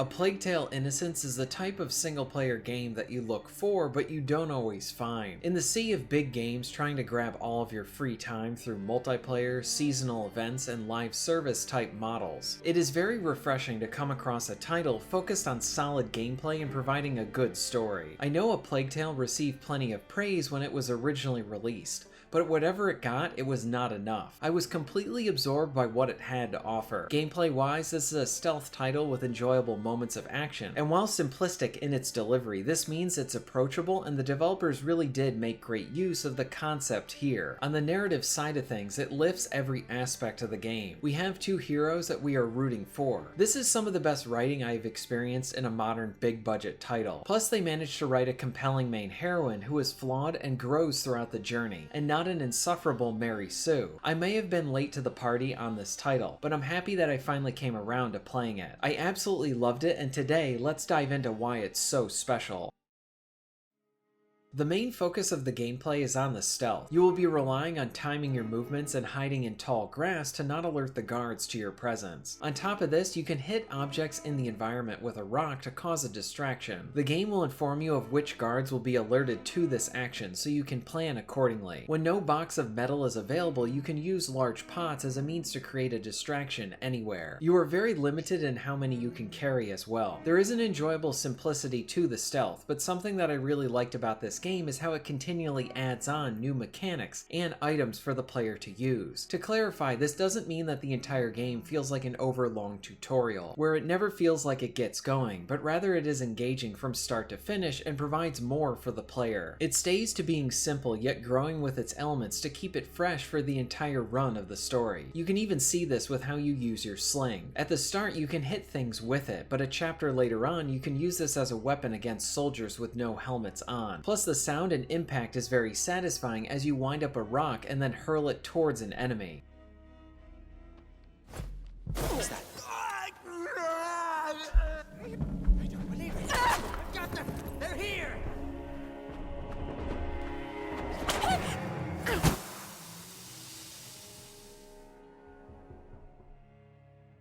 A Plague Tale: Innocence is the type of single-player game that you look for, but you don't always find. In the sea of big games trying to grab all of your free time through multiplayer, seasonal events, and live service type models, it is very refreshing to come across a title focused on solid gameplay and providing a good story. I know A Plague Tale received plenty of praise when it was originally released, but whatever it got, it was not enough. I was completely absorbed by what it had to offer. Gameplay-wise, this is a stealth title with enjoyable moments of action, and while simplistic in its delivery, this means it's approachable and the developers really did make great use of the concept here. On the narrative side of things, it lifts every aspect of the game. We have two heroes that we are rooting for. This is some of the best writing I have experienced in a modern big-budget title. Plus, they managed to write a compelling main heroine who is flawed and grows throughout the journey, and not an insufferable Mary Sue. I may have been late to the party on this title, but I'm happy that I finally came around to playing it. I absolutely loved it, and today, let's dive into why it's so special. The main focus of the gameplay is on the stealth. You will be relying on timing your movements and hiding in tall grass to not alert the guards to your presence. On top of this, you can hit objects in the environment with a rock to cause a distraction. The game will inform you of which guards will be alerted to this action, so you can plan accordingly. When no box of metal is available, you can use large pots as a means to create a distraction anywhere. You are very limited in how many you can carry as well. There is an enjoyable simplicity to the stealth, but something that I really liked about this game is how it continually adds on new mechanics and items for the player to use. To clarify, this doesn't mean that the entire game feels like an overlong tutorial, where it never feels like it gets going, but rather it is engaging from start to finish and provides more for the player. It stays to being simple yet growing with its elements to keep it fresh for the entire run of the story. You can even see this with how you use your sling. At the start you can hit things with it, but a chapter later on you can use this as a weapon against soldiers with no helmets on. Plus the sound and impact is very satisfying as you wind up a rock and then hurl it towards an enemy. What's that? I don't believe it. I've got them! They're here!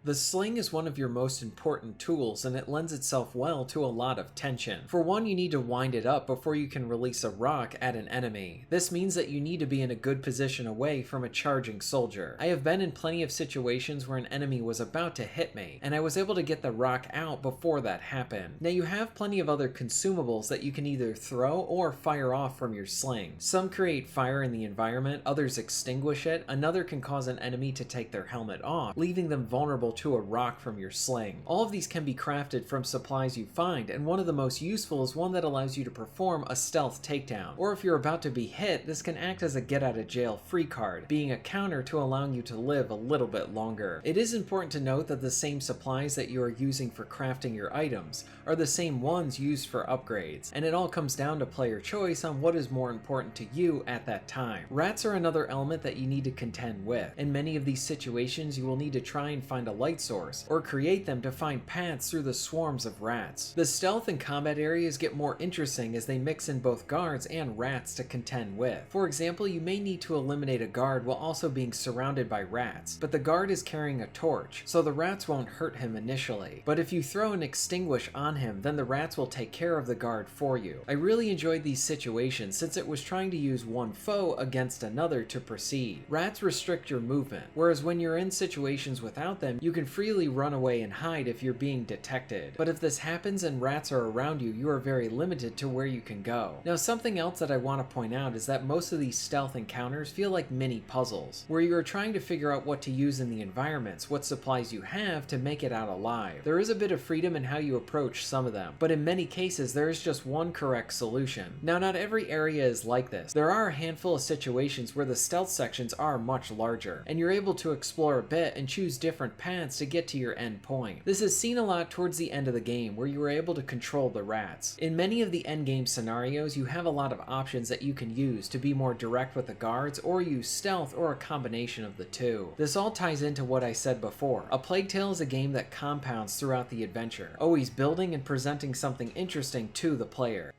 The sling is one of your most important tools, and it lends itself well to a lot of tension. For one, you need to wind it up before you can release a rock at an enemy. This means that you need to be in a good position away from a charging soldier. I have been in plenty of situations where an enemy was about to hit me, and I was able to get the rock out before that happened. Now you have plenty of other consumables that you can either throw or fire off from your sling. Some create fire in the environment, others extinguish it, another can cause an enemy to take their helmet off, leaving them vulnerable to a rock from your sling. All of these can be crafted from supplies you find, and one of the most useful is one that allows you to perform a stealth takedown. Or if you're about to be hit, this can act as a get out of jail free card, being a counter to allowing you to live a little bit longer. It is important to note that the same supplies that you are using for crafting your items are the same ones used for upgrades, and it all comes down to player choice on what is more important to you at that time. Rats are another element that you need to contend with. In many of these situations, you will need to try and find a light source, or create them to find paths through the swarms of rats. The stealth and combat areas get more interesting as they mix in both guards and rats to contend with. For example, you may need to eliminate a guard while also being surrounded by rats, but the guard is carrying a torch, so the rats won't hurt him initially. But if you throw an extinguish on him, then the rats will take care of the guard for you. I really enjoyed these situations since it was trying to use one foe against another to proceed. Rats restrict your movement, whereas when you're in situations without them, you can freely run away and hide if you're being detected. But if this happens and rats are around you, you are very limited to where you can go. Now, something else that I want to point out is that most of these stealth encounters feel like mini puzzles, where you are trying to figure out what to use in the environments, what supplies you have to make it out alive. There is a bit of freedom in how you approach some of them, but in many cases there is just one correct solution. Now, not every area is like this. There are a handful of situations where the stealth sections are much larger, and you're able to explore a bit and choose different paths to get to your end point. This is seen a lot towards the end of the game, where you are able to control the rats. In many of the endgame scenarios, you have a lot of options that you can use to be more direct with the guards, or use stealth, or a combination of the two. This all ties into what I said before. A Plague Tale is a game that compounds throughout the adventure, always building and presenting something interesting to the player.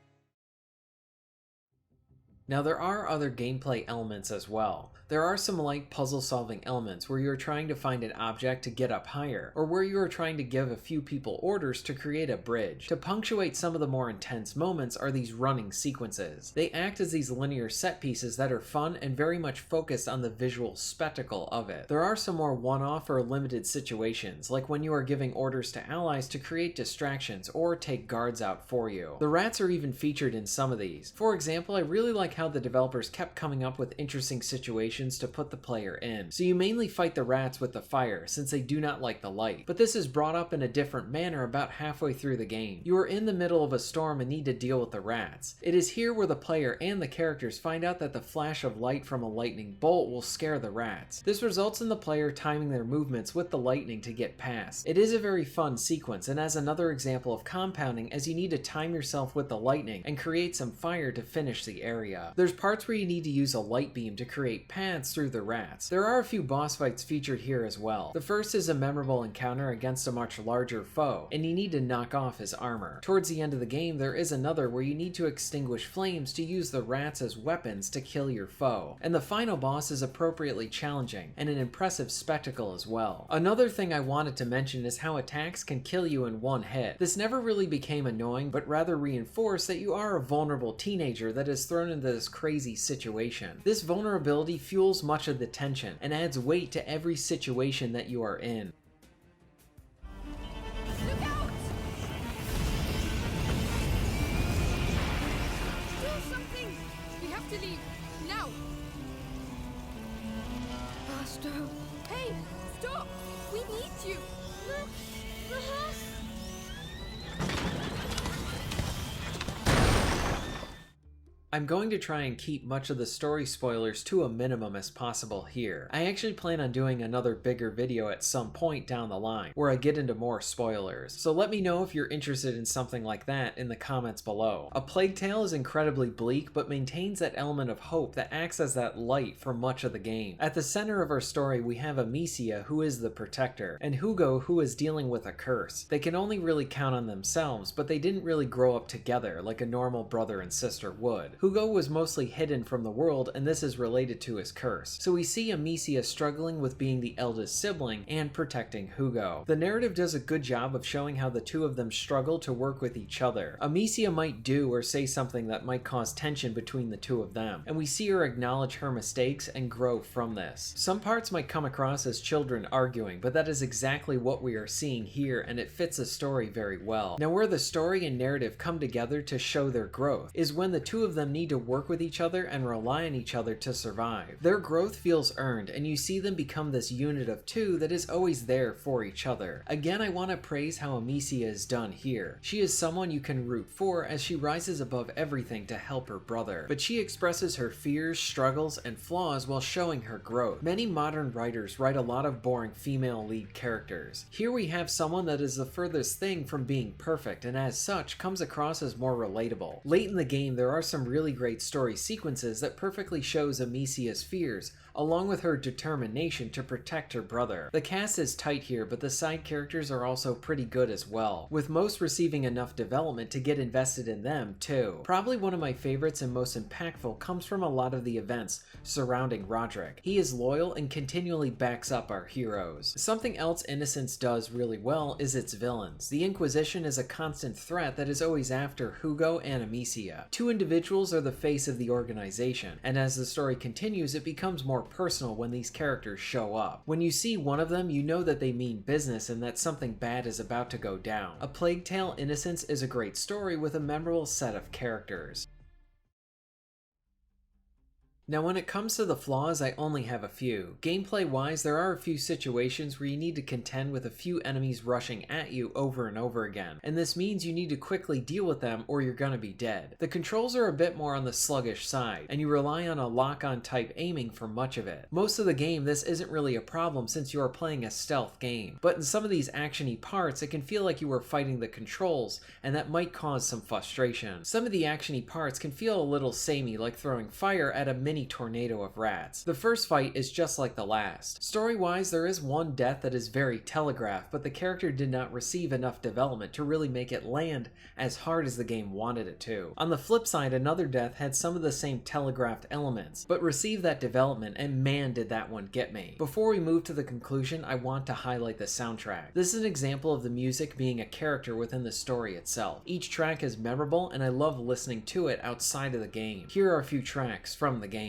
Now there are other gameplay elements as well. There are some light puzzle-solving elements where you're trying to find an object to get up higher, or where you are trying to give a few people orders to create a bridge. To punctuate some of the more intense moments are these running sequences. They act as these linear set pieces that are fun and very much focused on the visual spectacle of it. There are some more one-off or limited situations, like when you are giving orders to allies to create distractions or take guards out for you. The rats are even featured in some of these. For example, I really like how the developers kept coming up with interesting situations to put the player in. So you mainly fight the rats with the fire, since they do not like the light. But this is brought up in a different manner about halfway through the game. You are in the middle of a storm and need to deal with the rats. It is here where the player and the characters find out that the flash of light from a lightning bolt will scare the rats. This results in the player timing their movements with the lightning to get past. It is a very fun sequence, and as another example of compounding, as you need to time yourself with the lightning and create some fire to finish the area. There's parts where you need to use a light beam to create paths through the rats. There are a few boss fights featured here as well. The first is a memorable encounter against a much larger foe, and you need to knock off his armor. Towards the end of the game, there is another where you need to extinguish flames to use the rats as weapons to kill your foe. And the final boss is appropriately challenging, and an impressive spectacle as well. Another thing I wanted to mention is how attacks can kill you in one hit. This never really became annoying, but rather reinforced that you are a vulnerable teenager that is thrown into this crazy situation. This vulnerability fuels much of the tension and adds weight to every situation that you are in. Look out! Do something! We have to leave. Now! Faster! Hey! Stop! We need you! Look! I'm going to try and keep much of the story spoilers to a minimum as possible here. I actually plan on doing another bigger video at some point down the line, where I get into more spoilers. So let me know if you're interested in something like that in the comments below. A Plague Tale is incredibly bleak, but maintains that element of hope that acts as that light for much of the game. At the center of our story, we have Amicia, who is the protector, and Hugo, who is dealing with a curse. They can only really count on themselves, but they didn't really grow up together like a normal brother and sister would. Hugo was mostly hidden from the world, and this is related to his curse. So we see Amicia struggling with being the eldest sibling and protecting Hugo. The narrative does a good job of showing how the two of them struggle to work with each other. Amicia might do or say something that might cause tension between the two of them, and we see her acknowledge her mistakes and grow from this. Some parts might come across as children arguing, but that is exactly what we are seeing here, and it fits the story very well. Now, where the story and narrative come together to show their growth is when the two of them need to work with each other and rely on each other to survive. Their growth feels earned, and you see them become this unit of two that is always there for each other. Again, I want to praise how Amicia is done here. She is someone you can root for as she rises above everything to help her brother, but she expresses her fears, struggles, and flaws while showing her growth. Many modern writers write a lot of boring female lead characters. Here we have someone that is the furthest thing from being perfect, and as such comes across as more relatable. Late in the game, there are some really great story sequences that perfectly shows Amicia's fears, along with her determination to protect her brother. The cast is tight here, but the side characters are also pretty good as well, with most receiving enough development to get invested in them too. Probably one of my favorites and most impactful comes from a lot of the events surrounding Roderick. He is loyal and continually backs up our heroes. Something else Innocence does really well is its villains. The Inquisition is a constant threat that is always after Hugo and Amicia. Two individuals are the face of the organization, and as the story continues, it becomes more personal when these characters show up. When you see one of them, you know that they mean business and that something bad is about to go down. A Plague Tale: Innocence is a great story with a memorable set of characters. Now when it comes to the flaws, I only have a few. Gameplay wise, there are a few situations where you need to contend with a few enemies rushing at you over and over again, and this means you need to quickly deal with them or you're gonna be dead. The controls are a bit more on the sluggish side, and you rely on a lock-on type aiming for much of it. Most of the game, this isn't really a problem since you are playing a stealth game, but in some of these action-y parts, it can feel like you are fighting the controls, and that might cause some frustration. Some of the action-y parts can feel a little samey, like throwing fire at a mini tornado of rats. The first fight is just like the last. Story-wise, there is one death that is very telegraphed, but the character did not receive enough development to really make it land as hard as the game wanted it to. On the flip side, another death had some of the same telegraphed elements, but received that development, and man did that one get me. Before we move to the conclusion, I want to highlight the soundtrack. This is an example of the music being a character within the story itself. Each track is memorable, and I love listening to it outside of the game. Here are a few tracks from the game.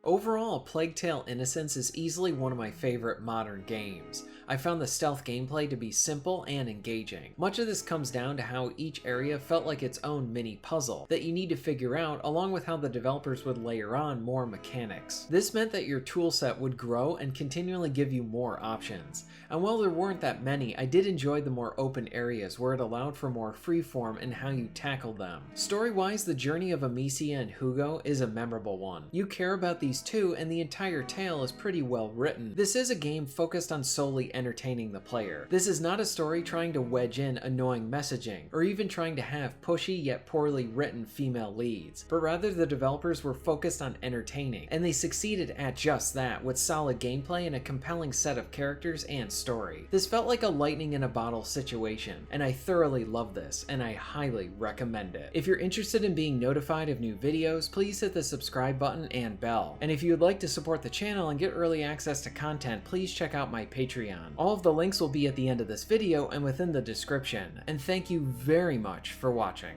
Overall, Plague Tale: Innocence is easily one of my favorite modern games. I found the stealth gameplay to be simple and engaging. Much of this comes down to how each area felt like its own mini puzzle that you need to figure out, along with how the developers would layer on more mechanics. This meant that your toolset would grow and continually give you more options. And while there weren't that many, I did enjoy the more open areas where it allowed for more freeform in how you tackled them. Story-wise, the journey of Amicia and Hugo is a memorable one. You care about these two, and the entire tale is pretty well written. This is a game focused on solely entertaining the player. This is not a story trying to wedge in annoying messaging, or even trying to have pushy yet poorly written female leads, but rather the developers were focused on entertaining, and they succeeded at just that with solid gameplay and a compelling set of characters and story. This felt like a lightning in a bottle situation, and I thoroughly love this, and I highly recommend it. If you're interested in being notified of new videos, please hit the subscribe button and bell. And if you would like to support the channel and get early access to content, please check out my Patreon. All of the links will be at the end of this video and within the description. And thank you very much for watching.